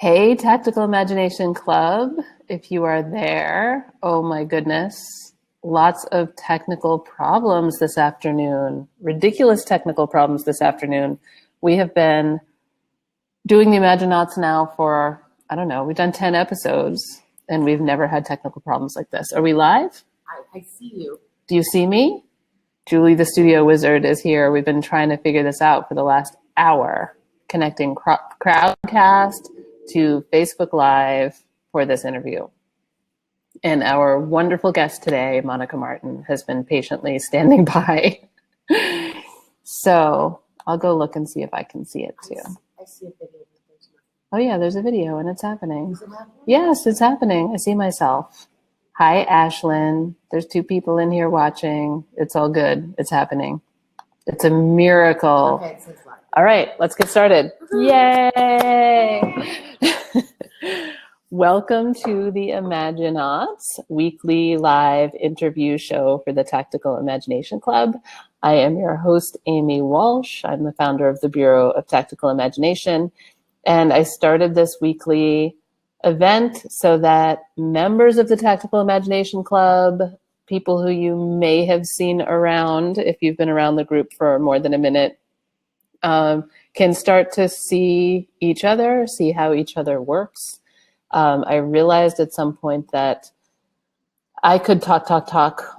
Hey, Tactical Imagination Club, if you are there, oh my goodness, lots of technical problems this afternoon, ridiculous technical problems this afternoon. We have been doing the Imaginauts now for, I don't know, we've done 10 episodes and we've never had technical problems like this. Are we live? I see you. Do you see me? Julie, the studio wizard, is here. We've been trying to figure this out for the last hour, connecting Crowdcast to Facebook Live for this interview. And our wonderful guest today, Monica Martin, has been patiently standing by. So I'll go look and see if I can see it too. I see a video. Oh yeah, there's a video and it's happening. Is it happening? Yes, it's happening. I see myself. Hi, Ashlyn. There's 2 people in here watching. It's all good. It's happening. It's a miracle. Okay, it says live. All right, let's get started. Yay! Welcome to the Imaginauts weekly live interview show for the Tactical Imagination Club. I am your host, Amy Walsh. I'm the founder of the Bureau of Tactical Imagination, and I started this weekly event so that members of the Tactical Imagination Club, people who you may have seen around if you've been around the group for more than a minute, can start to see each other, see how each other works. I realized at some point that I could talk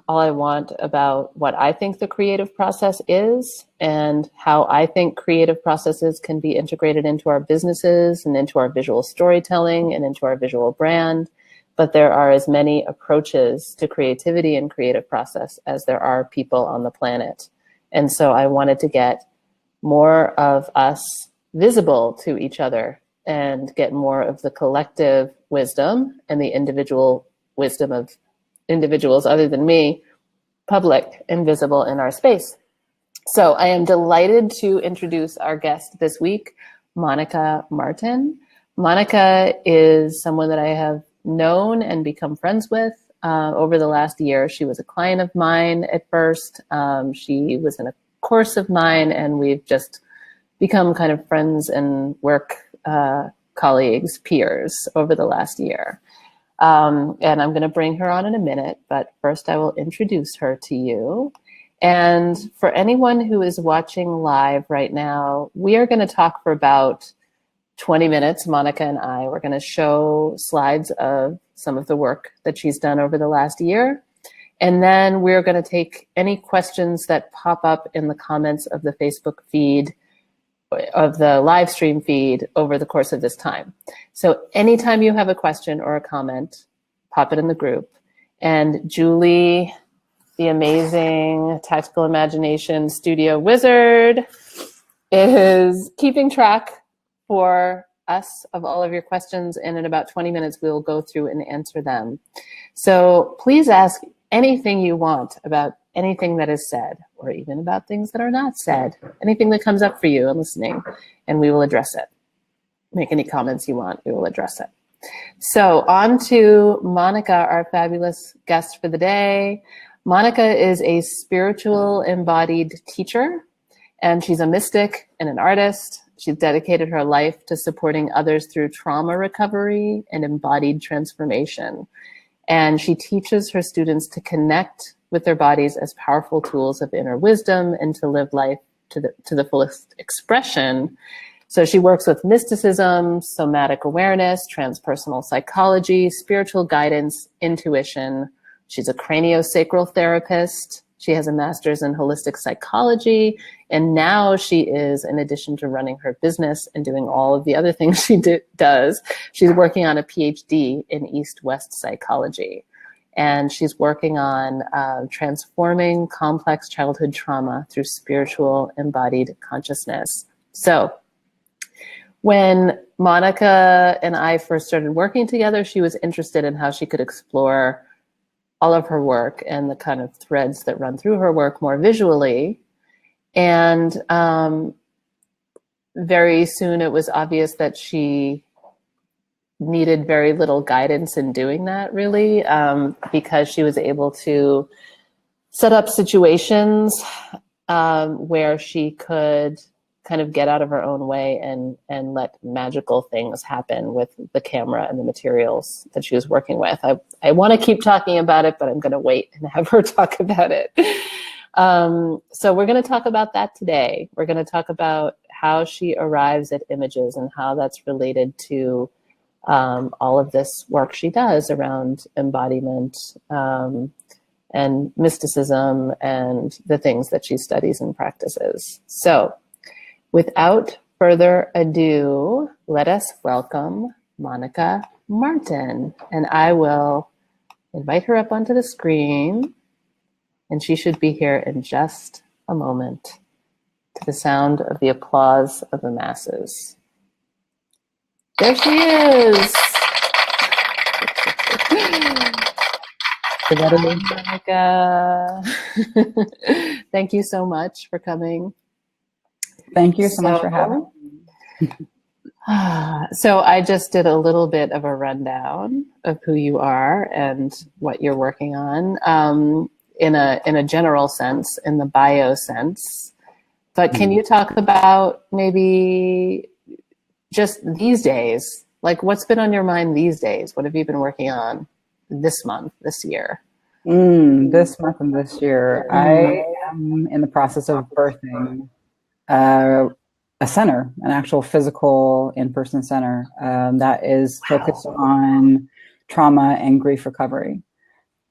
all I want about what I think the creative process is and how I think creative processes can be integrated into our businesses and into our visual storytelling and into our visual brand. But there are as many approaches to creativity and creative process as there are people on the planet. And so I wanted to get more of us visible to each other and get more of the collective wisdom and the individual wisdom of individuals other than me, public and visible in our space. So I am delighted to introduce our guest this week, Monica Martin. Monica is someone that I have known and become friends with over the last year. She was a client of mine at first. She was in a course of mine, and we've just become kind of friends and work colleagues, peers over the last year. And I'm going to bring her on in a minute, but first I will introduce her to you. And for anyone who is watching live right now, we are going to talk for about 20 minutes, Monica and I. We're going to show slides of some of the work that she's done over the last year. And then we're going to take any questions that pop up in the comments of the Facebook feed, of the live stream feed over the course of this time. So anytime you have a question or a comment, pop it in the group. And Julie, the amazing Tactical Imagination studio wizard, is keeping track for us of all of your questions. And in about 20 minutes, we'll go through and answer them. So please ask anything you want about anything that is said, or even about things that are not said, anything that comes up for you in listening, and we will address it. Make any comments you want, we will address it. So on to Monica, our fabulous guest for the day. Monica is a spiritual embodied teacher, and she's a mystic and an artist. She's dedicated her life to supporting others through trauma recovery and embodied transformation. And she teaches her students to connect with their bodies as powerful tools of inner wisdom and to live life to the fullest expression. So she works with mysticism, somatic awareness, transpersonal psychology, spiritual guidance, intuition. She's a craniosacral therapist. She has a master's in holistic psychology. And now she is, in addition to running her business and doing all of the other things she does, she's working on a PhD in East-West psychology. And she's working on transforming complex childhood trauma through spiritual embodied consciousness. So when Monica and I first started working together, she was interested in how she could explore all of her work and the kind of threads that run through her work more visually. And very soon it was obvious that she needed very little guidance in doing that, really, because she was able to set up situations where she could kind of get out of her own way and let magical things happen with the camera and the materials that she was working with. I want to keep talking about it, but I'm going to wait and have her talk about it. So we're going to talk about that today. We're going to talk about how she arrives at images and how that's related to all of this work she does around embodiment and mysticism and the things that she studies and practices. So without further ado, let us welcome Monica Martin. And I will invite her up onto the screen, and she should be here in just a moment to the sound of the applause of the masses. There she is. Monica. Thank you so much for coming. Thank you so much for having me. So I just did a little bit of a rundown of who you are and what you're working on in a general sense, in the bio sense. But can you talk about maybe just these days, like what's been on your mind these days? What have you been working on this month, this year? This month and this year, I am in the process of birthing a center, an actual physical in-person center that is focused on trauma and grief recovery.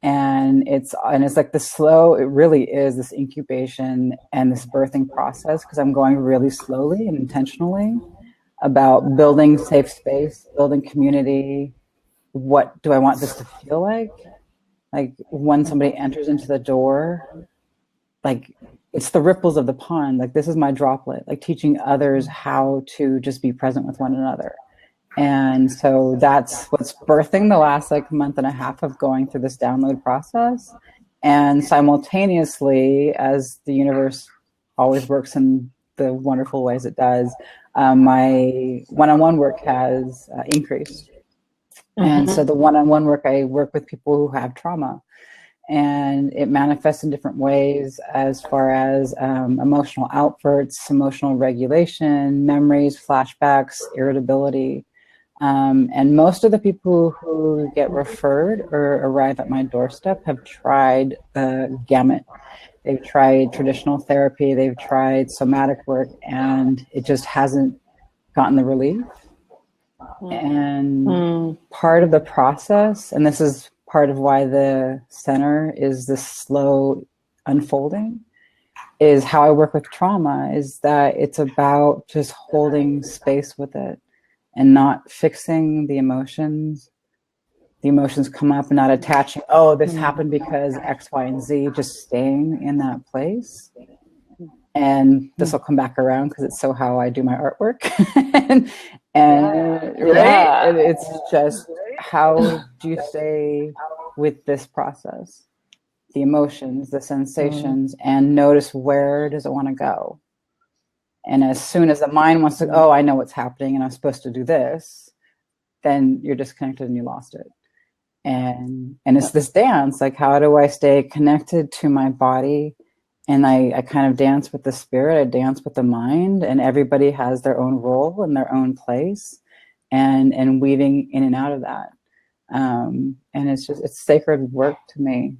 And it's like it really is this incubation and this birthing process, because I'm going really slowly and intentionally about building safe space, building community. What do I want this to feel like? Like when somebody enters into the door, like it's the ripples of the pond. Like this is my droplet, like teaching others how to just be present with one another. And so that's what's birthing the last like month and a half of going through this download process. And simultaneously, as the universe always works in the wonderful ways it does, my one-on-one work has increased. And so the one-on-one work, I work with people who have trauma, and it manifests in different ways as far as emotional outbursts, emotional regulation, memories, flashbacks, irritability. And most of the people who get referred or arrive at my doorstep have tried the gamut. They've tried traditional therapy, they've tried somatic work, and it just hasn't gotten the relief. And part of the process, and this is part of why the center is this slow unfolding, is how I work with trauma, is that it's about just holding space with it and not fixing the emotions. The emotions come up and not attaching, oh, this happened because X, Y, and Z, just staying in that place. And this will come back around because it's so how I do my artwork. and right? And it's just, how do you stay with this process? The emotions, the sensations, and notice, where does it want to go? And as soon as the mind wants to, oh, I know what's happening and I'm supposed to do this, then you're disconnected and you lost it. And it's this dance, like, how do I stay connected to my body? And I kind of dance with the spirit, I dance with the mind, and everybody has their own role and their own place, and weaving in and out of that. And it's sacred work to me.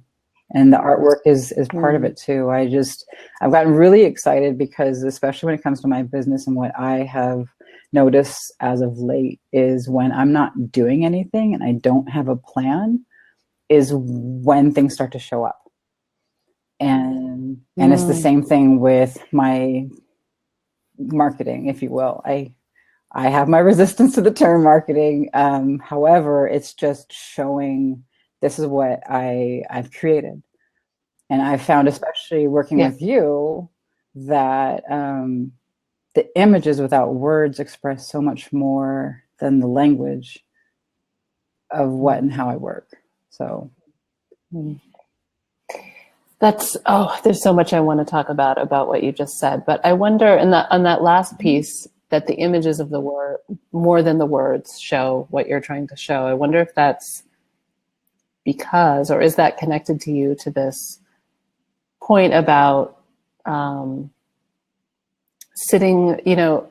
And the artwork is part of it too. I've gotten really excited because, especially when it comes to my business, and what I have noticed as of late is when I'm not doing anything and I don't have a plan is when things start to show up. And it's the same thing with my marketing, if you will. I have my resistance to the term marketing. However, it's just showing this is what I've created. And I found, especially working with you, that the images without words express so much more than the language of what and how I work. So there's so much I want to talk about what you just said. But I wonder, on that last piece, that the images of the word, more than the words, show what you're trying to show. I wonder if that's because, or is that connected to you, to this point about sitting,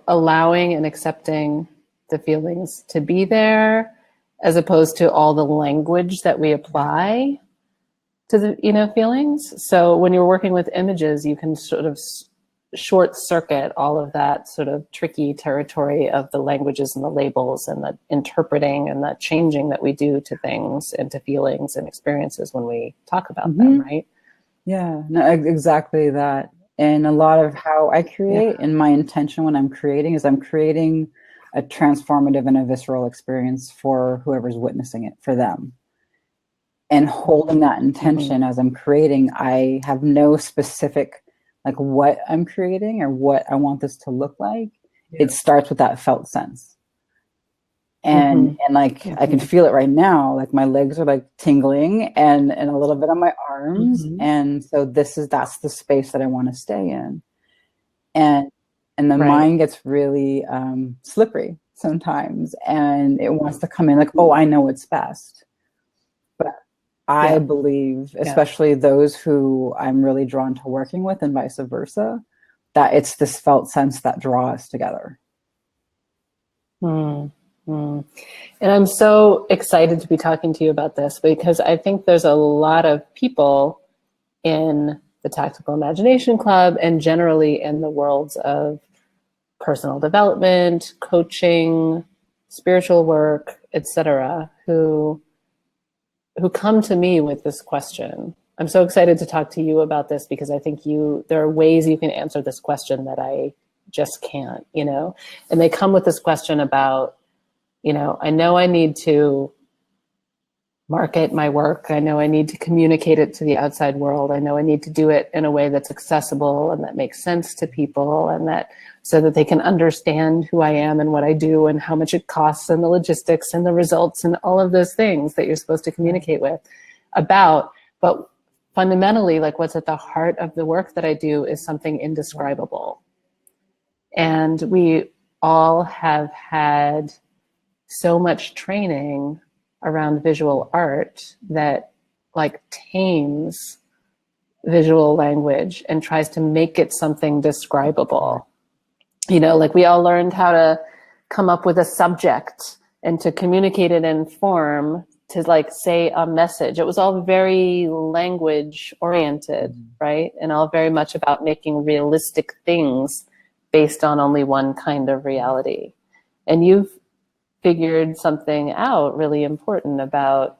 allowing and accepting the feelings to be there, as opposed to all the language that we apply to the, feelings. So when you're working with images, you can sort of short circuit all of that sort of tricky territory of the languages and the labels and the interpreting and the changing that we do to things and to feelings and experiences when we talk about them, right? Yeah, no, exactly that. And a lot of how I create and my intention when I'm creating is I'm creating a transformative and a visceral experience for whoever's witnessing it, for them. And holding that intention as I'm creating, I have no specific, like what I'm creating or what I want this to look like. It starts with that felt sense. And like I can feel it right now, like my legs are like tingling and a little bit on my arms. And so that's the space that I want to stay in. And the mind gets really slippery sometimes, and it wants to come in like, oh, I know it's best. But I believe, especially those who I'm really drawn to working with and vice versa, that it's this felt sense that draws us together. And I'm so excited to be talking to you about this, because I think there's a lot of people in the Tactical Imagination Club and generally in the worlds of personal development, coaching, spiritual work, etc., who come to me with this question. I'm so excited to talk to you about this, because I think there are ways you can answer this question that I just can't, and they come with this question about, I know I need to market my work. I know I need to communicate it to the outside world. I know I need to do it in a way that's accessible and that makes sense to people, and so that they can understand who I am and what I do and how much it costs and the logistics and the results and all of those things that you're supposed to communicate about. But fundamentally, like what's at the heart of the work that I do is something indescribable. And we all have had so much training around visual art that like tames visual language and tries to make it something describable. Like we all learned how to come up with a subject and to communicate it in form to like say a message. It was all very language oriented, right? And all very much about making realistic things based on only one kind of reality. And you've figured something out really important about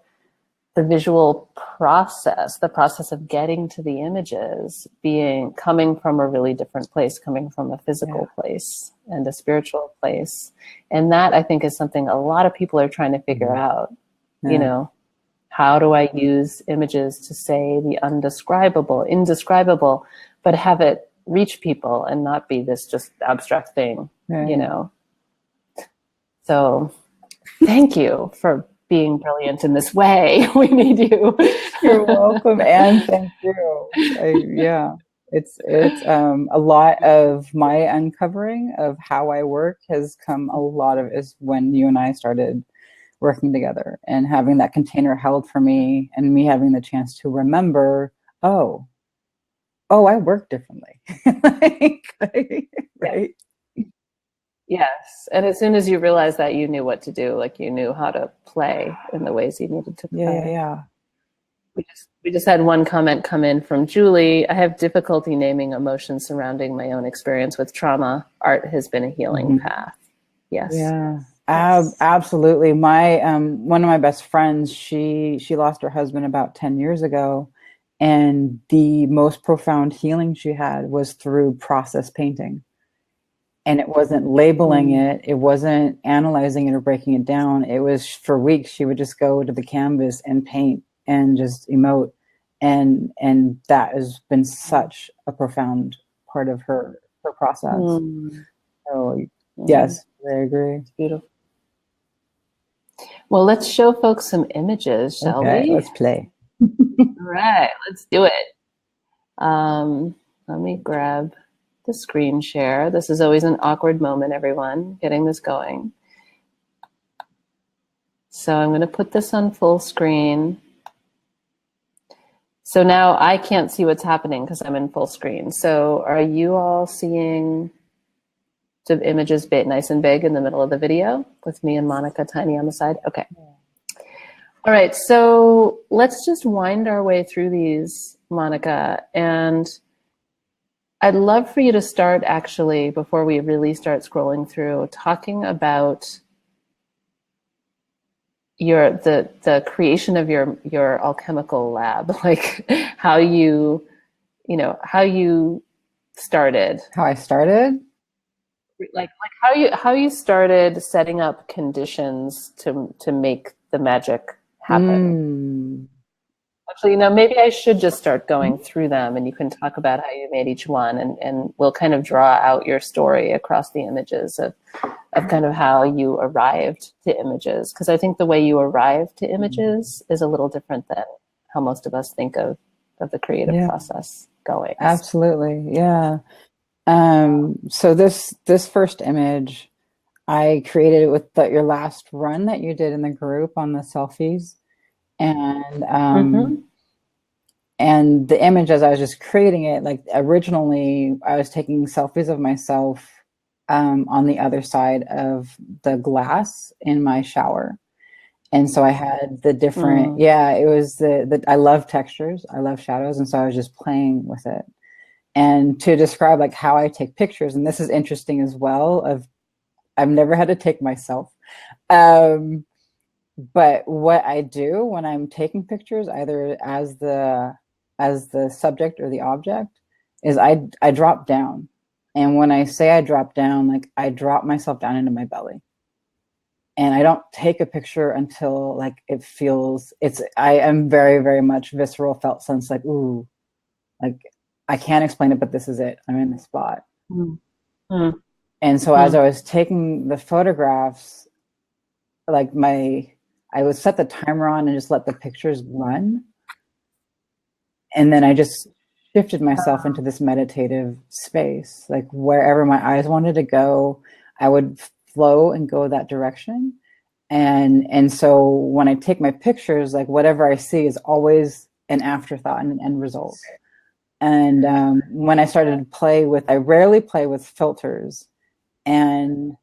the visual process, the process of getting to the images coming from a really different place, coming from a physical place and a spiritual place. And that, I think, is something a lot of people are trying to figure out. How do I use images to say the indescribable, but have it reach people and not be this just abstract thing, So thank you for being brilliant in this way. We need you. You're welcome, and thank you. It's a lot of my uncovering of how I work has come. Is when you and I started working together and having that container held for me, and me having the chance to remember, oh, I work differently. Right. Yes. And as soon as you realized that, you knew what to do. Like you knew how to play in the ways you needed to play. Yeah. We just had one comment come in from Julie. I have difficulty naming emotions surrounding my own experience with trauma. Art has been a healing path. Yes. Yeah. Absolutely. My one of my best friends, she lost her husband about 10 years ago, and the most profound healing she had was through process painting. And it wasn't labeling it, it wasn't analyzing it or breaking it down. It was for weeks she would just go to the canvas and paint and just emote, and that has been such a profound part of her process. So yes, I agree. It's beautiful. Well, let's show folks some images, shall we? Let's play. All right, let's do it. Let me grab the screen share. This is always an awkward moment, everyone, getting this going. So I'm going to put this on full screen. So now I can't see what's happening because I'm in full screen. So are you all seeing the images nice and big in the middle of the video with me and Monica tiny on the side? Okay. All right, so let's just wind our way through these, Monica. And I'd love for you to start, actually, before we really start scrolling through, talking about the creation of your alchemical lab, like how you started. How I started? Like how you started setting up conditions to make the magic happen. Actually, maybe I should just start going through them, and you can talk about how you made each one, and we'll kind of draw out your story across the images of kind of how you arrived to images. Because I think the way you arrive to images is a little different than how most of us think of the creative process going. Absolutely, yeah. So this first image, I created it with your last run that you did in the group on the selfies. And and the image, as I was just creating it, like originally I was taking selfies of myself on the other side of the glass in my shower. And so I had the different, it was I love textures, I love shadows. And so I was just playing with it. And to describe like how I take pictures, and this is interesting as well, I've never had to take myself. But what I do when I'm taking pictures, either as the subject or the object, is I drop down. And when I say I drop down, like I drop myself down into my belly. And I don't take a picture until like it feels, I am very, very much visceral, felt sense, like, ooh, like I can't explain it, but this is it. I'm in the spot. And so as I was taking the photographs, like I would set the timer on and just let the pictures run. And then I just shifted myself into this meditative space, like wherever my eyes wanted to go, I would flow and go that direction. And so when I take my pictures, like whatever I see is always an afterthought and an end result. And when I started to play with, I rarely play with filters, and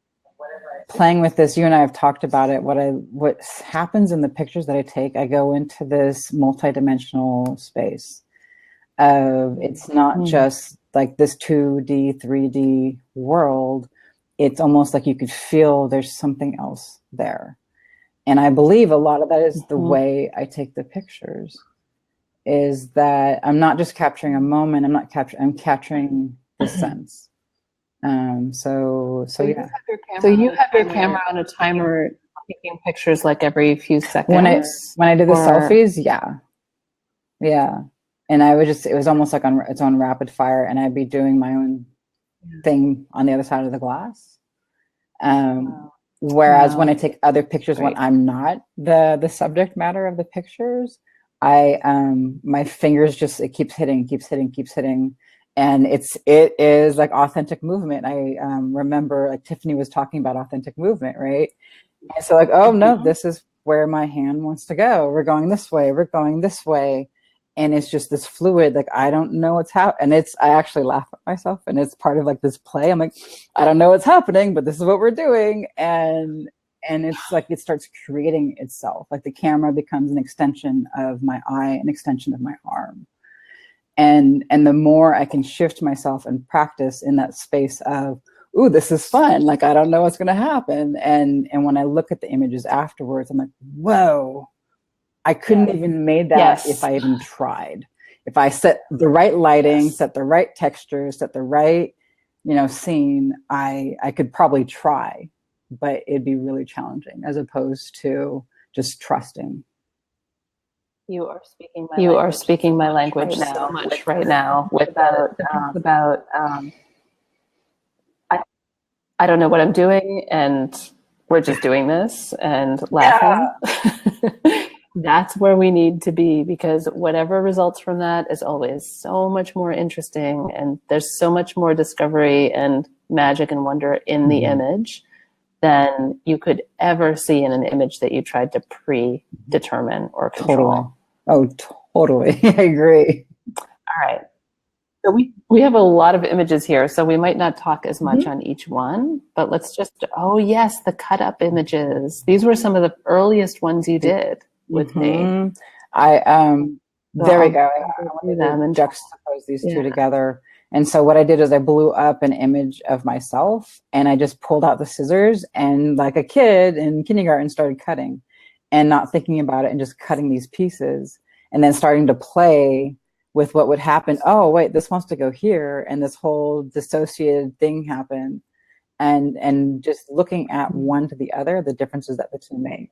playing with this, you and I have talked about it. What happens in the pictures that I take, I go into this multidimensional space. It's not just like this 2D, 3D world. It's almost like you could feel there's something else there. And I believe a lot of that is the way I take the pictures, is that I'm not just capturing a moment, I'm capturing the sense. So yeah. So you have your camera on a timer, taking pictures like every few seconds. When I did the selfies, yeah. And I would it was almost like it's on rapid fire, and I'd be doing my own thing on the other side of the glass. Whereas when I take other pictures, when I'm not the subject matter of the pictures, my fingers it keeps hitting. And it is like authentic movement. I remember like Tiffany was talking about authentic movement, right? And so like, oh no, this is where my hand wants to go. We're going this way. We're going this way. And it's just this fluid, like, I don't know what's happening. And I actually laugh at myself, and it's part of like this play. I'm like, I don't know what's happening, but this is what we're doing. And it's like, it starts creating itself. Like the camera becomes an extension of my eye, an extension of my arm. And the more I can shift myself and practice in that space of, ooh, this is fun. Like, I don't know what's going to happen. And when I look at the images afterwards, I'm like, whoa, I couldn't even made that if I even tried. If I set the right lighting, set the right texture, set the right, scene, I could probably try, but it'd be really challenging as opposed to just trusting. You are speaking my language so much right now without I don't know what I'm doing, and we're just doing this and laughing. That's where we need to be, because whatever results from that is always so much more interesting, and there's so much more discovery and magic and wonder in the image than you could ever see in an image that you tried to predetermine or control. Totally. Oh, totally. I agree. All right. So we have a lot of images here, so we might not talk as much on each one, but let's just, oh yes, the cut up images. These were some of the earliest ones you did with me. There we go. I wanted to juxtapose these two together. And so what I did is I blew up an image of myself and I just pulled out the scissors and like a kid in kindergarten started cutting and not thinking about it and just cutting these pieces and then starting to play with what would happen. Oh, wait, this wants to go here. And this whole dissociated thing happened. And just looking at one to the other, the differences that the two make.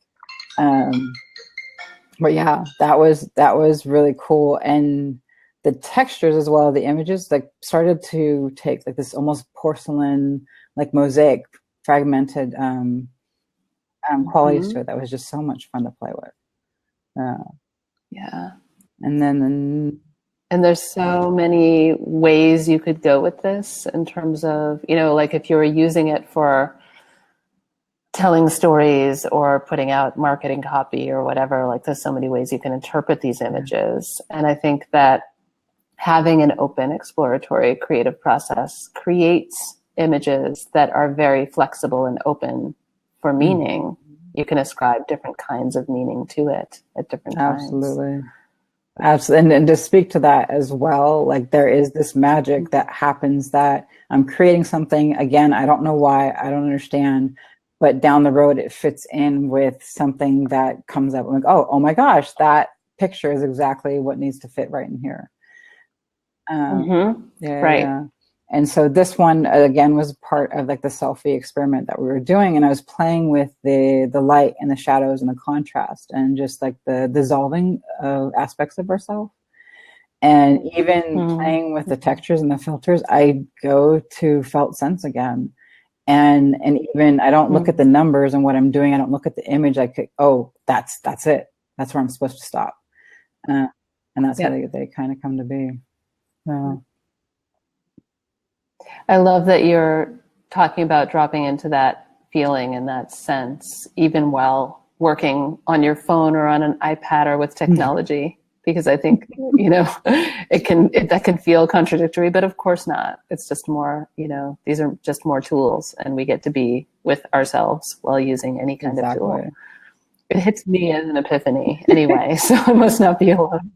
But yeah, that was really cool. And the textures as well, the images like started to take like this almost porcelain, like mosaic, fragmented qualities to it. That was just so much fun to play with. Yeah. And there's so many ways you could go with this in terms of, you know, like if you were using it for telling stories or putting out marketing copy or whatever, like there's so many ways you can interpret these images. And I think that having an open exploratory creative process creates images that are very flexible and open for meaning. You can ascribe different kinds of meaning to it at different times. Absolutely. And to speak to that as well, like there is this magic that happens that I'm creating something, again, I don't know why, I don't understand, but down the road it fits in with something that comes up. I'm like, oh my gosh, that picture is exactly what needs to fit right in here. Yeah. And so this one again was part of like the selfie experiment that we were doing, and I was playing with the light and the shadows and the contrast and just like the dissolving of aspects of ourselves. And even playing with the textures and the filters, I go to felt sense again. And even I don't look at the numbers and what I'm doing. I don't look at the image. I could, oh, that's it. That's where I'm supposed to stop. And that's how they kind of come to be. I love that you're talking about dropping into that feeling and that sense, even while working on your phone or on an iPad or with technology, because I think, you know, that can feel contradictory, but of course not. It's just more, you know, these are just more tools and we get to be with ourselves while using any kind of tool. It hits me as an epiphany anyway, so I must not be alone.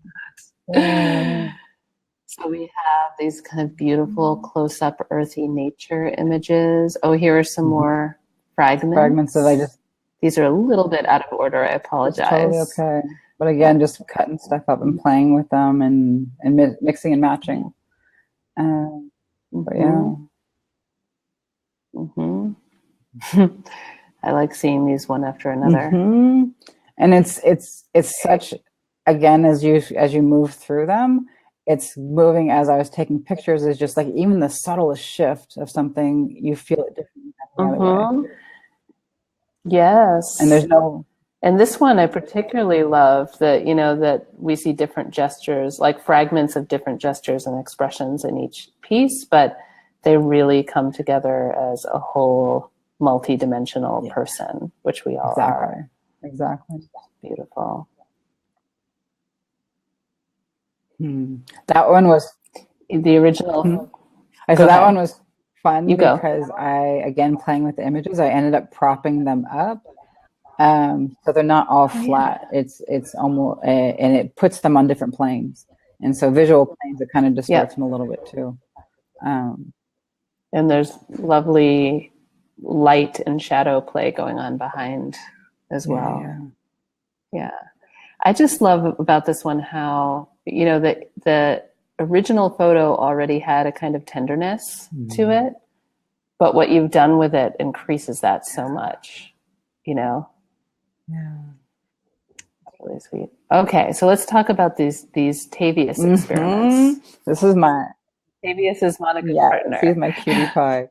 So we have these kind of beautiful close-up earthy nature images. Oh, here are some more fragments. These are a little bit out of order. I apologize. It's totally okay. But again, just cutting stuff up and playing with them and mixing and matching. But yeah. I like seeing these one after another. And it's such, again, as you move through them, it's moving as I was taking pictures, is just like even the subtlest shift of something, you feel it differently the other way. Yes. And this one I particularly love that, you know, that we see different gestures, like fragments of different gestures and expressions in each piece, but they really come together as a whole multi-dimensional person, which we all are. Exactly. Beautiful. That one was the original. So that one was fun because again, playing with the images, I ended up propping them up. So they're not all flat. It's almost, and it puts them on different planes. And so visual planes, it kind of distorts them a little bit too. And there's lovely light and shadow play going on behind as well. Yeah. I just love about this one how, you know, the original photo already had a kind of tenderness to it, but what you've done with it increases that so much, you know? That's really sweet. Okay, so let's talk about these Tavius experiments. This is Tavius is Monica's partner. He's my cutie pie.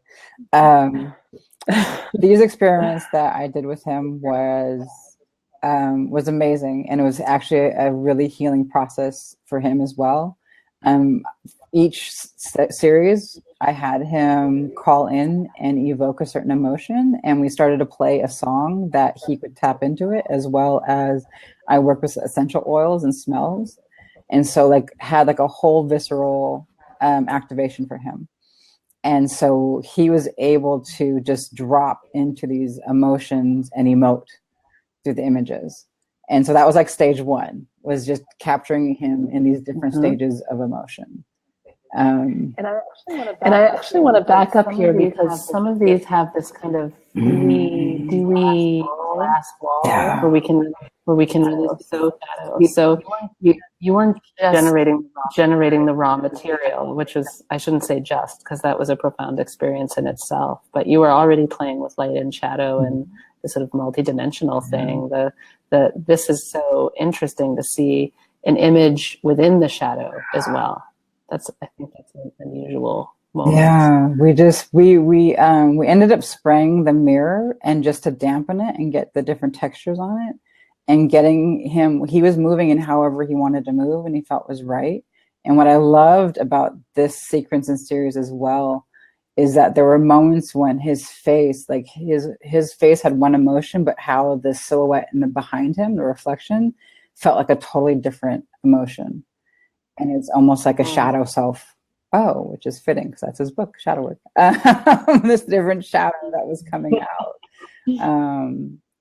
These experiments that I did with him was amazing, and it was actually a really healing process for him as well. Each series, I had him call in and evoke a certain emotion, and we started to play a song that he could tap into it, as well as I work with essential oils and smells, and so like had like a whole visceral activation for him. And so he was able to just drop into these emotions and emote through the images. And so that was like stage one, was just capturing him in these different stages of emotion. And I actually want to back up here because some of these have this kind of dewy glass wall where we can really soak shadow. So you weren't just generating the raw material, which was, I shouldn't say just, because that was a profound experience in itself, but you were already playing with light and shadow and the sort of multidimensional thing. This is so interesting to see an image within the shadow as well. I think that's an unusual moment. Yeah, we ended up spraying the mirror and just to dampen it and get the different textures on it, and getting him, he was moving in however he wanted to move and he felt was right. And what I loved about this sequence and series as well is that there were moments when his face, like his face had one emotion, but how the silhouette and the behind him, the reflection, felt like a totally different emotion. And it's almost like a shadow self, which is fitting because that's his book, Shadow Work. This different shadow that was coming out.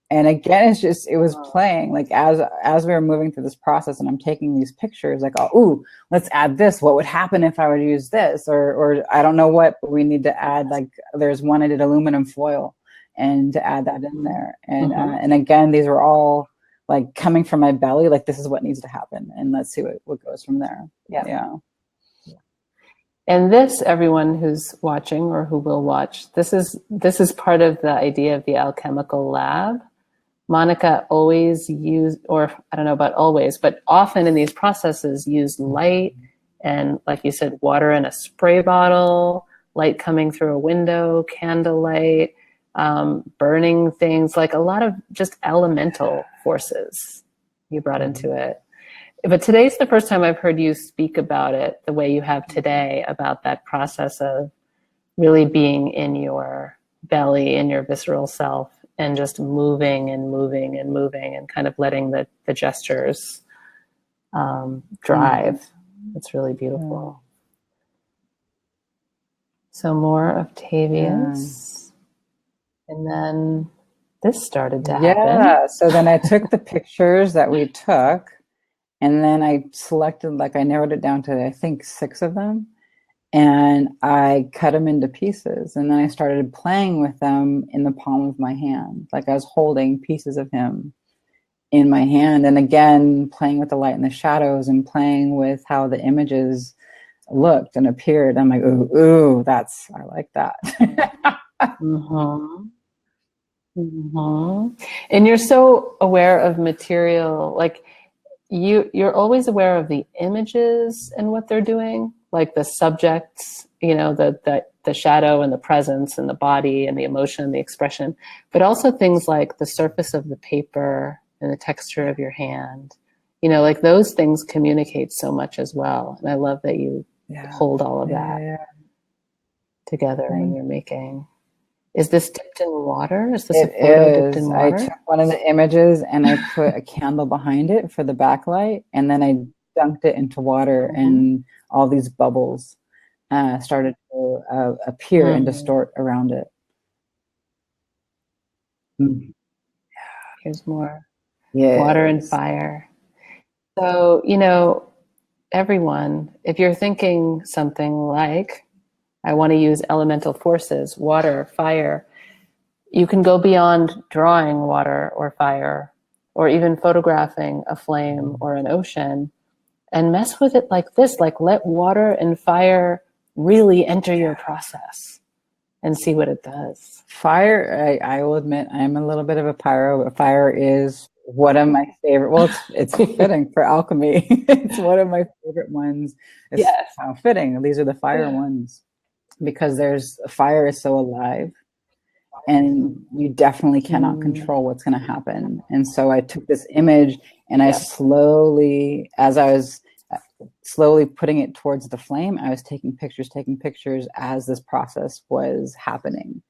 And again, it was playing, like as we were moving through this process and I'm taking these pictures, like, ooh, let's add this. What would happen if I would use this? Or I don't know what, but we need to add, like, there's one I did aluminum foil and to add that in there. And again, these were all like coming from my belly, like this is what needs to happen. And let's see what goes from there. Yeah. And this, everyone who's watching or who will watch, this is part of the idea of the alchemical lab. Monica always used, or I don't know about always, but often in these processes used light and, like you said, water in a spray bottle, light coming through a window, candlelight, burning things, like a lot of just elemental forces you brought into it. But today's the first time I've heard you speak about it the way you have today, about that process of really being in your belly, in your visceral self, and just moving and moving and moving and kind of letting the gestures drive. It's really beautiful. So more of Tavius. And then this started to happen. Yeah, so then I took the pictures that we took, and then I selected, like I narrowed it down to, I think, 6 of them. And I cut them into pieces. And then I started playing with them in the palm of my hand. Like I was holding pieces of him in my hand. And again, playing with the light and the shadows and playing with how the images looked and appeared. I'm like, ooh, I like that. And you're so aware of material, like you're always aware of the images and what they're doing, like the subjects, the shadow and the presence and the body and the emotion and the expression, but also things like the surface of the paper and the texture of your hand, like those things communicate so much as well. And I love that you hold all of that together when you're making. Is this dipped in water? Is this a photo dipped in water? I took one of the images and I put a candle behind it for the backlight, and then I dunked it into water, and all these bubbles started to appear and distort around it. Here's more. Water and fire. So, everyone, if you're thinking something like, I want to use elemental forces, water, fire, you can go beyond drawing water or fire, or even photographing a flame or an ocean, and mess with it like this, like let water and fire really enter your process and see what it does. Fire, I will admit, I'm a little bit of a pyro, but fire is one of my favorite. Well, it's fitting for alchemy. It's one of my favorite ones. It's how fitting. These are the fire ones, because fire is so alive, and you definitely cannot control what's going to happen. And so I took this image and I slowly, as I was slowly putting it towards the flame, I was taking pictures as this process was happening.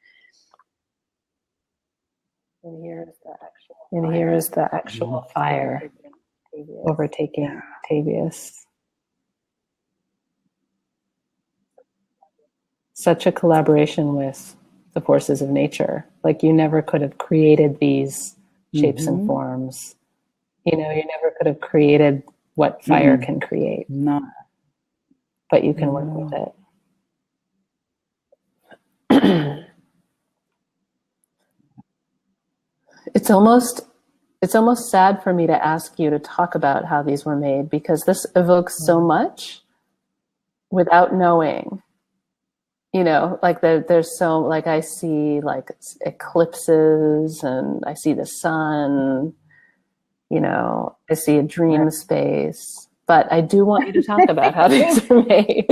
And here is the actual fire overtaking Tavius. such a collaboration with the forces of nature. Like you never could have created these shapes and forms. You know, you never could have created what fire can create. No. But you can work with it. It's almost sad for me to ask you to talk about how these were made, because this evokes so much without knowing. You know, like there's so, like I see like eclipses and I see the sun, you know, I see a dream space, but I do want you to talk about how these are made,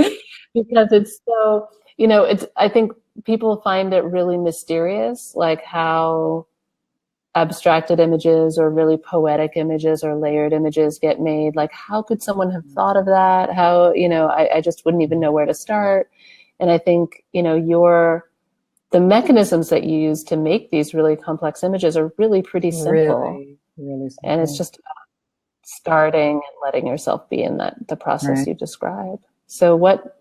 because it's so, you know, I think people find it really mysterious, like how abstracted images or really poetic images or layered images get made. Like, how could someone have thought of that? How, you know, I just wouldn't even know where to start. And I think, you know, the mechanisms that you use to make these really complex images are really pretty simple. Really simple. And it's just about starting and letting yourself be in the process you describe. So what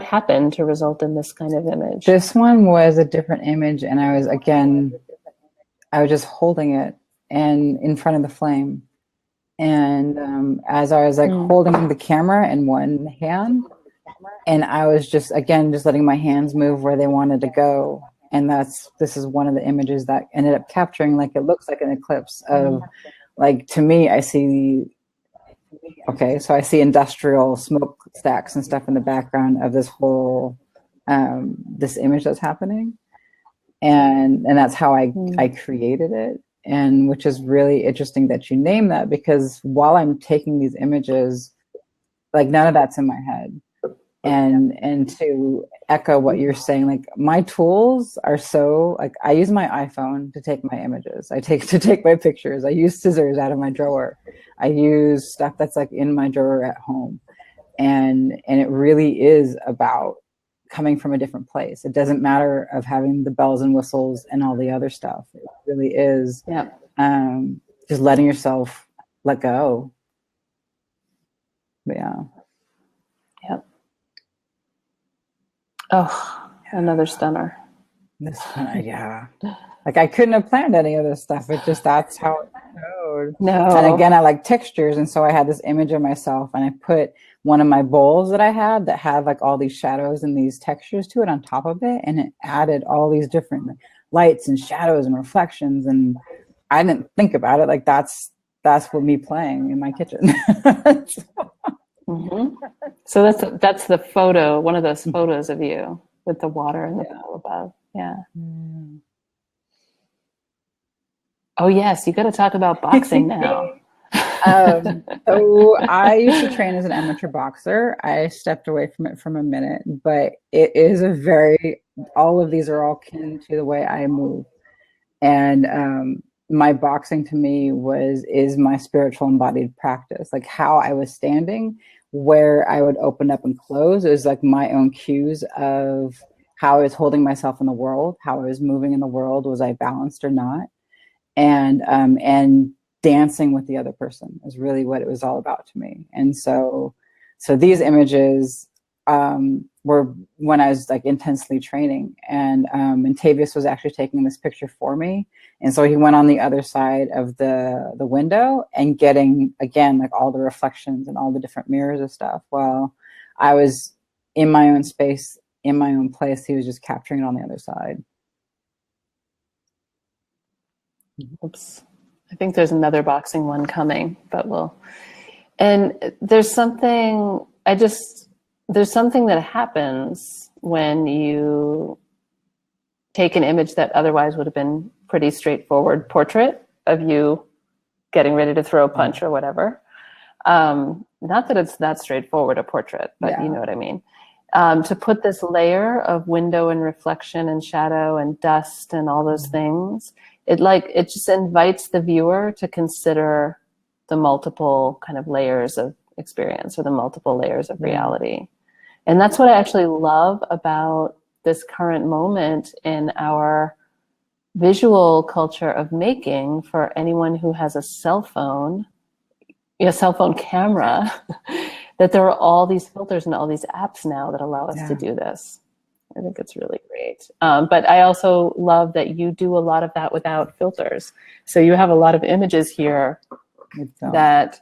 happened to result in this kind of image? This one was a different image, and I was just holding it and in front of the flame. And as I was like holding the camera in one hand, and I was just letting my hands move where they wanted to go. And this is one of the images that ended up capturing, like, it looks like an eclipse of, like, to me, I see industrial smokestacks and stuff in the background of this whole, this image that's happening. And that's how I created it. And which is really interesting that you name that, because while I'm taking these images, like, none of that's in my head. And to echo what you're saying, like, my tools are so, like, I use my iPhone to take my images. To take my pictures. I use scissors out of my drawer. I use stuff that's like in my drawer at home. And it really is about coming from a different place. It doesn't matter of having the bells and whistles and all the other stuff. It really is just letting yourself let go. But yeah. Yep. Oh, another stunner. This one, yeah. Like, I couldn't have planned any of this stuff. It just, that's how it flowed. No. And again, I like textures. And so I had this image of myself, and I put one of my bowls that I had that had like all these shadows and these textures to it on top of it. And it added all these different lights and shadows and reflections. And I didn't think about it. Like, that's what me playing in my kitchen. So that's the photo, one of those photos of you with the water and the bowl above. Yeah. Oh yes, you got to talk about boxing now. So I used to train as an amateur boxer. I stepped away from it for a minute, but it is all of these are all kin to the way I move. And my boxing to me is my spiritual embodied practice. Like, how I was standing, where I would open up and close, is like my own cues of how I was holding myself in the world, how I was moving in the world. Was I balanced or not? And dancing with the other person is really what it was all about to me. And so these images were when I was like intensely training, and Tavius was actually taking this picture for me. And so he went on the other side of the window and getting, again, like all the reflections and all the different mirrors of stuff, while I was in my own space, in my own place. He was just capturing it on the other side. Oops. I think there's another boxing one coming, but and there's something that happens when you take an image that otherwise would have been pretty straightforward portrait of you getting ready to throw a punch or whatever. Not that it's that straightforward a portrait, but you know what I mean. To put this layer of window and reflection and shadow and dust and all those things, it just invites the viewer to consider the multiple kind of layers of experience, or the multiple layers of reality. And that's what I actually love about this current moment in our visual culture of making. For anyone who has a cell phone camera, that there are all these filters and all these apps now that allow us to do this. I think it's really great. But I also love that you do a lot of that without filters. So you have a lot of images here that,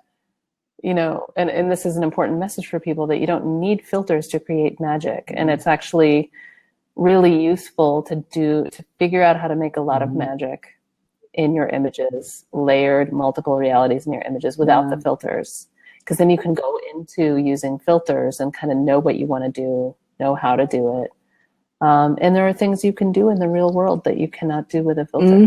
you know, and this is an important message for people, that you don't need filters to create magic. And it's actually really useful to figure out how to make a lot of magic in your images, layered multiple realities in your images without the filters. Because then you can go into using filters and kind of know what you want to do, know how to do it. And there are things you can do in the real world that you cannot do with a filter.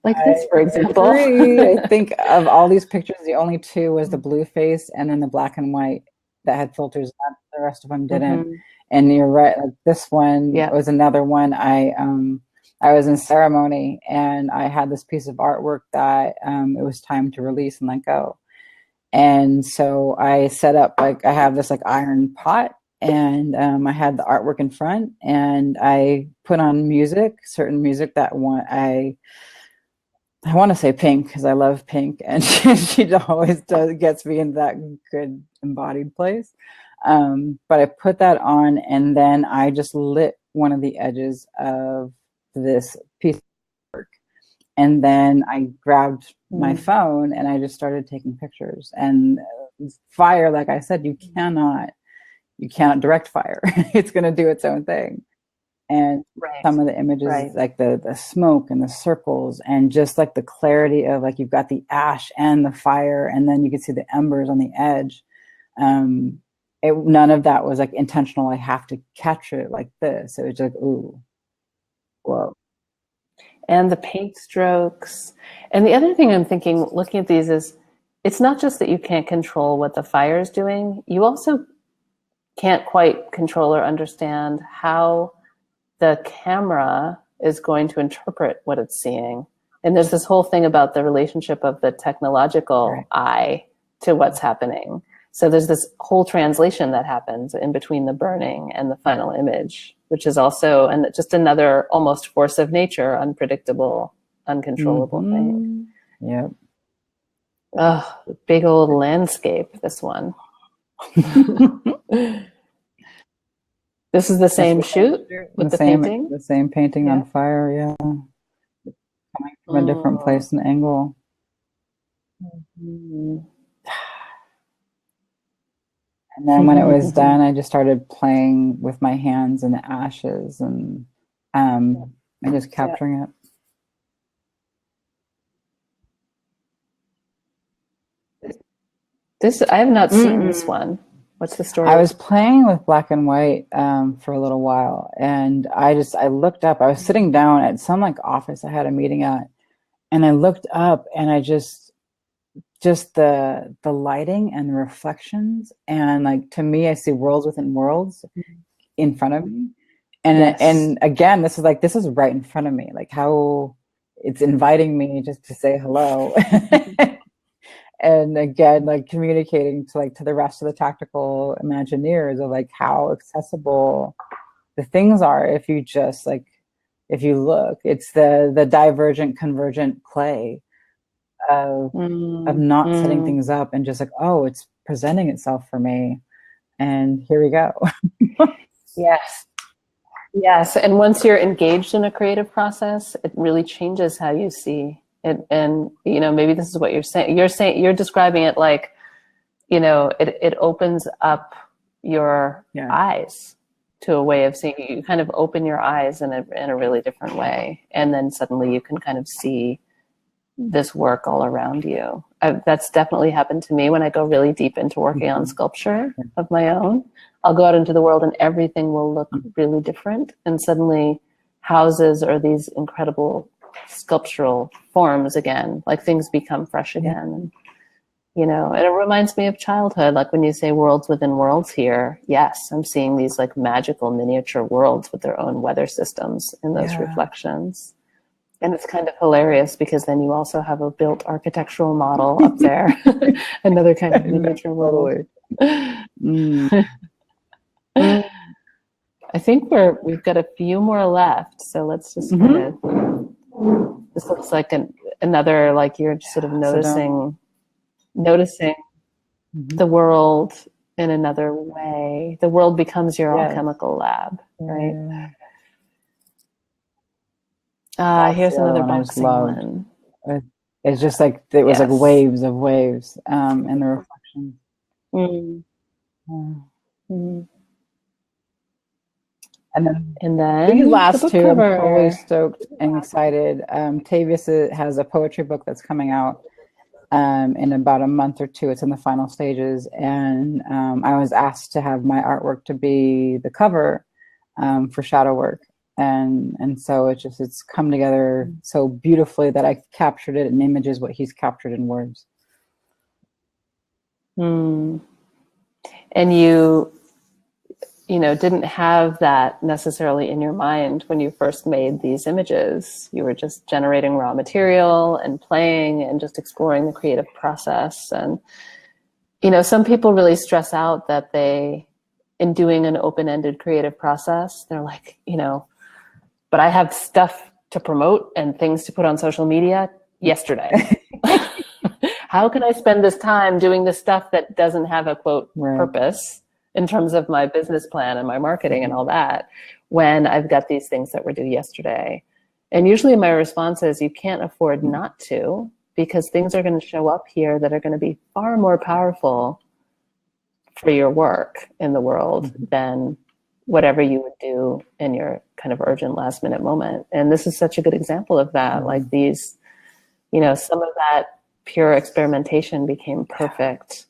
Like this, for example. I think of all these pictures, the only two was the blue face and then the black and white that had filters. The rest of them didn't. And you're right. Like this one was another one. I was in ceremony and I had this piece of artwork that it was time to release and let go. And so I set up, like, I have this like iron pot, and I had the artwork in front, and I put on music, certain music that I want to say Pink, because I love Pink, and she always gets me in that good embodied place. But I put that on, and then I just lit one of the edges of this piece of work. And then I grabbed my phone and I just started taking pictures. And fire, like I said, you cannot direct fire. It's going to do its own thing. And some of the images, like the smoke and the circles, and just like the clarity of, like, you've got the ash and the fire, and then you can see the embers on the edge. None of that was like intentional. I have to capture it like this. It was like, ooh, whoa. And the paint strokes. And the other thing I'm thinking, looking at these, is it's not just that you can't control what the fire is doing. You also can't quite control or understand how the camera is going to interpret what it's seeing. And there's this whole thing about the relationship of the technological eye to what's happening. So there's this whole translation that happens in between the burning and the final image, which is also just another almost force of nature, unpredictable, uncontrollable thing. Yep. Oh, big old landscape, this one. This is the same shoot with the painting? The same painting on fire, coming from a different place and angle. And then when it was done, I just started playing with my hands in the ashes and just capturing it. I have not seen this one. What's the story? I was playing with black and white for a little while, and I looked up. I was sitting down at some like office I had a meeting at, and I looked up, and I just the lighting and the reflections, and like, to me, I see worlds within worlds in front of me, and again, this is right in front of me, like how it's inviting me just to say hello. And again, like communicating to the rest of the tactical Imagineers of like how accessible the things are if you just if you look. It's the divergent convergent play of not setting things up and just like, oh, it's presenting itself for me, and here we go. Yes. And once you're engaged in a creative process, it really changes how you see it. And, you know, maybe this is what you're saying. You're describing it like, you know, it opens up your eyes to a way of seeing. You kind of open your eyes in a really different way. And then suddenly you can kind of see this work all around you. That's definitely happened to me when I go really deep into working on sculpture of my own. I'll go out into the world and everything will look really different. And suddenly houses are these incredible sculptural forms again, like things become fresh again. And, you know, and it reminds me of childhood. Like when you say worlds within worlds here, yes, I'm seeing these like magical miniature worlds with their own weather systems in those reflections. And it's kind of hilarious because then you also have a built architectural model up there, another kind of miniature world. I think we've got a few more left, so let's just kind of. This looks like another, like you're just sort of noticing the world in another way. The world becomes your Yes. alchemical lab, right? Yeah. Here's the other another one I just boxing loved. one. It's just like, it was like Yes. waves of waves in the reflection. Mm. Mm. Mm. And then And then these the last book two, I'm totally cover. stoked and excited. Tavius has a poetry book that's coming out in about a month or two. It's in the final stages. And I was asked to have my artwork to be the cover for shadow work. And so it's come together so beautifully that I captured it in images what he's captured in words. Mm. And you didn't have that necessarily in your mind when you first made these images. You were just generating raw material and playing and just exploring the creative process. And, some people really stress out that in doing an open-ended creative process, they're like, but I have stuff to promote and things to put on social media yesterday. How can I spend this time doing the stuff that doesn't have a quote purpose in terms of my business plan and my marketing and all that, when I've got these things that were due yesterday? And usually my response is, you can't afford not to, because things are going to show up here that are going to be far more powerful for your work in the world than whatever you would do in your kind of urgent last minute moment. And this is such a good example of that. Like these, some of that pure experimentation became perfect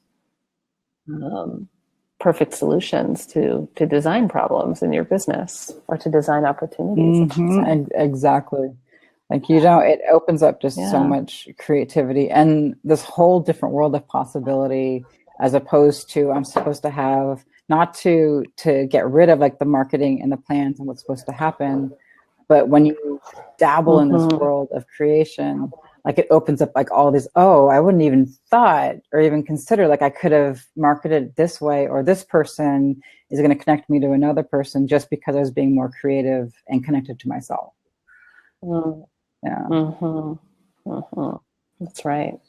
solutions to design problems in your business, or to design opportunities. Exactly. Like, it opens up just so much creativity and this whole different world of possibility, as opposed to, I'm supposed to have, not to get rid of like the marketing and the plans and what's supposed to happen, but when you dabble in this world of creation, like, it opens up like all these, I wouldn't even thought or even consider, like, I could have marketed it this way, or this person is going to connect me to another person just because I was being more creative and connected to myself. Yeah. That's right.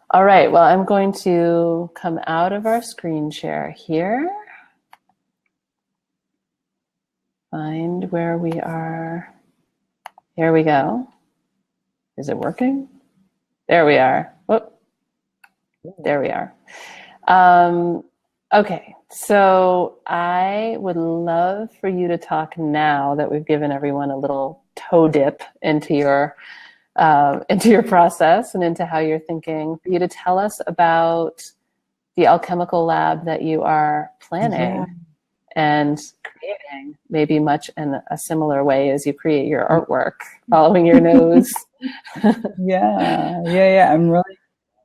All right. Well, I'm going to come out of our screen share here. Find where we are. Here we go. Is it working? There we are. Whoop. There we are. Okay, so I would love for you to talk, now that we've given everyone a little toe dip into your process and into how you're thinking, for you to tell us about the alchemical lab that you are planning and creating, maybe much in a similar way as you create your artwork, following your nose. Yeah. I'm really.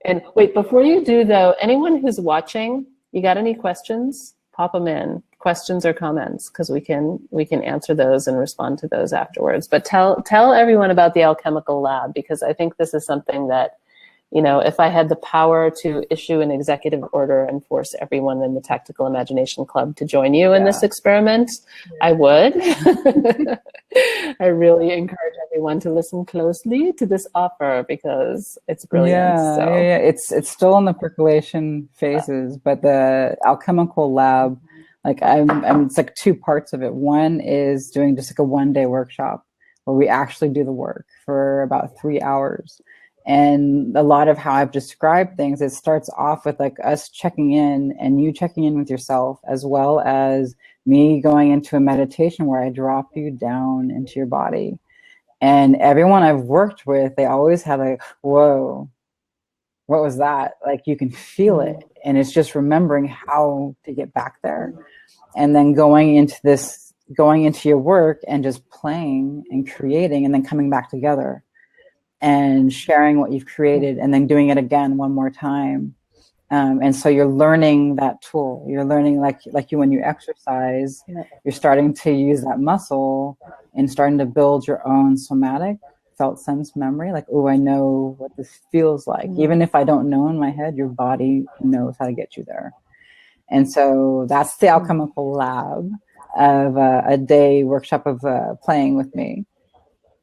And wait, before you do though, anyone who's watching, you got any questions? Pop them in, questions or comments, because we can answer those and respond to those afterwards. But tell everyone about the Alchemical Lab, because I think this is something that, if I had the power to issue an executive order and force everyone in the Tactical Imagination Club to join you in this experiment, I would. I really encourage everyone to listen closely to this offer, because it's brilliant. It's still in the percolation phases, but the Alchemical Lab, like, it's like two parts of it. One is doing just like a one-day workshop where we actually do the work for about 3 hours. And a lot of how I've described things, it starts off with like us checking in and you checking in with yourself, as well as me going into a meditation where I drop you down into your body. And everyone I've worked with, they always have like, whoa, what was that? Like, you can feel it. And it's just remembering how to get back there. And then going into your work and just playing and creating, and then coming back together and sharing what you've created, and then doing it again one more time. And so you're learning that tool. You're learning, like when you exercise, you're starting to use that muscle and starting to build your own somatic felt sense memory. Like, oh, I know what this feels like. Even if I don't know in my head, your body knows how to get you there. And so that's the Alchemical Lab of a day workshop of playing with me.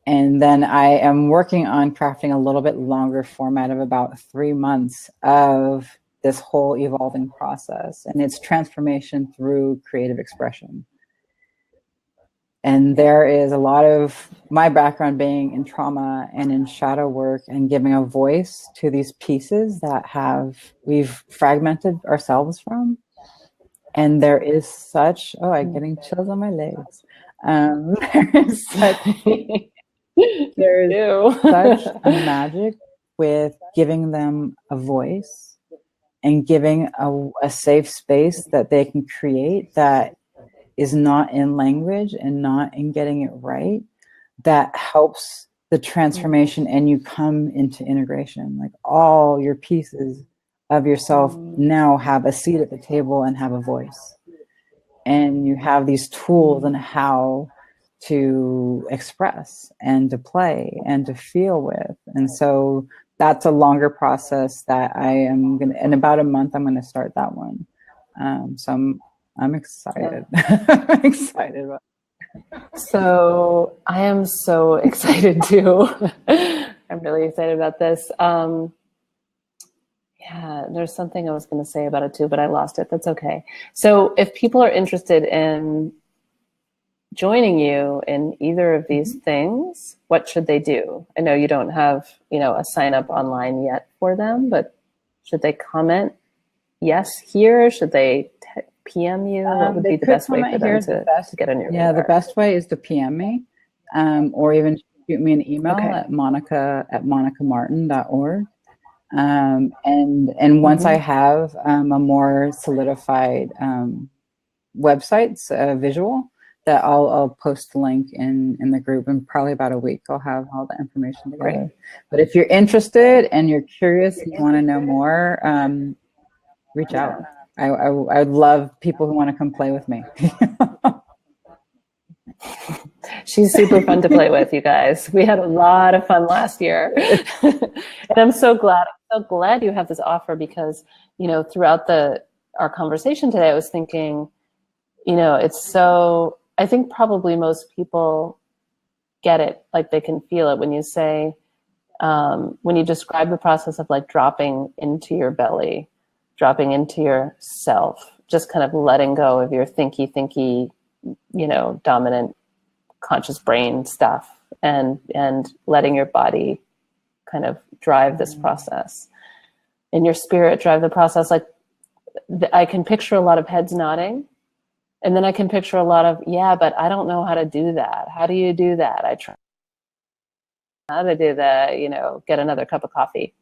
And then I am working on crafting a little bit longer format of about 3 months of this whole evolving process, and it's transformation through creative expression. And there is a lot of my background being in trauma and in shadow work and giving a voice to these pieces that we've fragmented ourselves from. And there is such, oh, I'm getting chills on my legs. There's such a magic with giving them a voice and giving a safe space that they can create that is not in language and not in getting it right, that helps the transformation, and you come into integration. Like all your pieces of yourself now have a seat at the table and have a voice. And you have these tools on how to express and to play and to feel with. And so that's a longer process that I am going to, in about a month, I'm going to start that one. So I'm excited. I'm excited about it. So I am so excited too. I'm really excited about this. Yeah, there's something I was going to say about it too, but I lost it. That's okay. So if people are interested in joining you in either of these things, what should they do? I know you don't have, a sign up online yet for them, but should they comment yes here? Should they PM you? What would be the best way for them to get on your radar? Yeah, the best way is to PM me, or even shoot me an email at monica@monicamartin.org. And once I have a more solidified website visual, that I'll post the link in the group, and probably about a week I'll have all the information together. Great. But if you're interested and you're curious and you want to know more, reach out. I would love people who want to come play with me. She's super fun to play with, you guys. We had a lot of fun last year. And I'm so glad you have this offer, because, throughout our conversation today, I was thinking, it's so, I think probably most people get it, like they can feel it when you say, when you describe the process of like dropping into your belly, dropping into yourself, just kind of letting go of your thinky, dominant conscious brain stuff, and letting your body kind of drive this process, and your spirit drive the process. Like I can picture a lot of heads nodding, and then I can picture a lot of, yeah, but I don't know how to do that. How do you do that? I try how to do that, get another cup of coffee.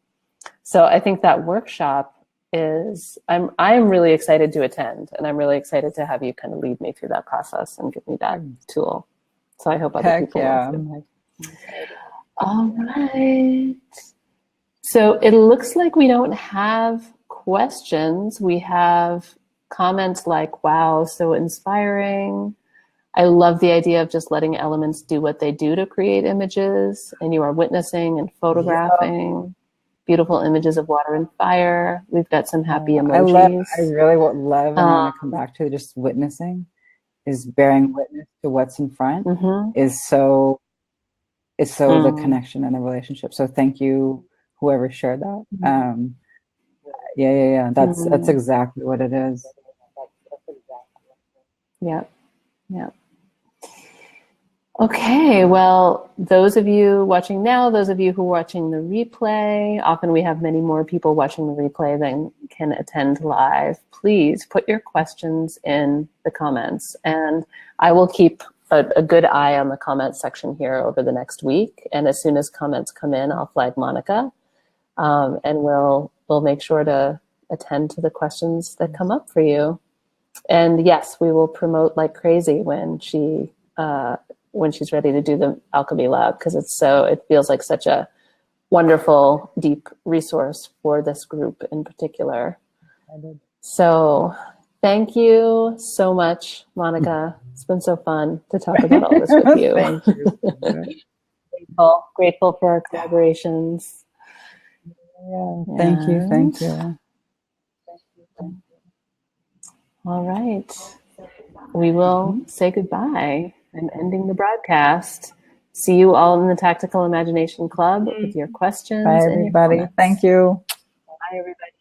So I think that workshop is, I'm really excited to attend, and I'm really excited to have you kind of lead me through that process and give me that tool. So I hope other people will too. All right. So it looks like we don't have questions. We have comments like, wow, so inspiring. I love the idea of just letting elements do what they do to create images, and you are witnessing and photographing beautiful images of water and fire. We've got some happy emojis. I really would love, and I want to come back to just witnessing, is bearing witness to what's in front is so the connection and the relationship. So thank you, whoever shared that. Yeah. That's exactly what it is. Yeah. Okay, well, those of you watching now, those of you who are watching the replay, often we have many more people watching the replay than can attend live. Please put your questions in the comments, and I will keep a good eye on the comment section here over the next week. And as soon as comments come in, I'll flag Monica, and we'll make sure to attend to the questions that come up for you. And yes, we will promote like crazy when she's ready to do the Alchemy Lab, because it feels like such a wonderful, deep resource for this group in particular. So thank you so much, Monica. It's been so fun to talk about all this with you. Thank you. Grateful for our collaborations. Yeah. Thank you. All right. We will say goodbye. I'm ending the broadcast. See you all in the Tactical Imagination Club with your questions. Bye, everybody. Thank you. Bye, everybody.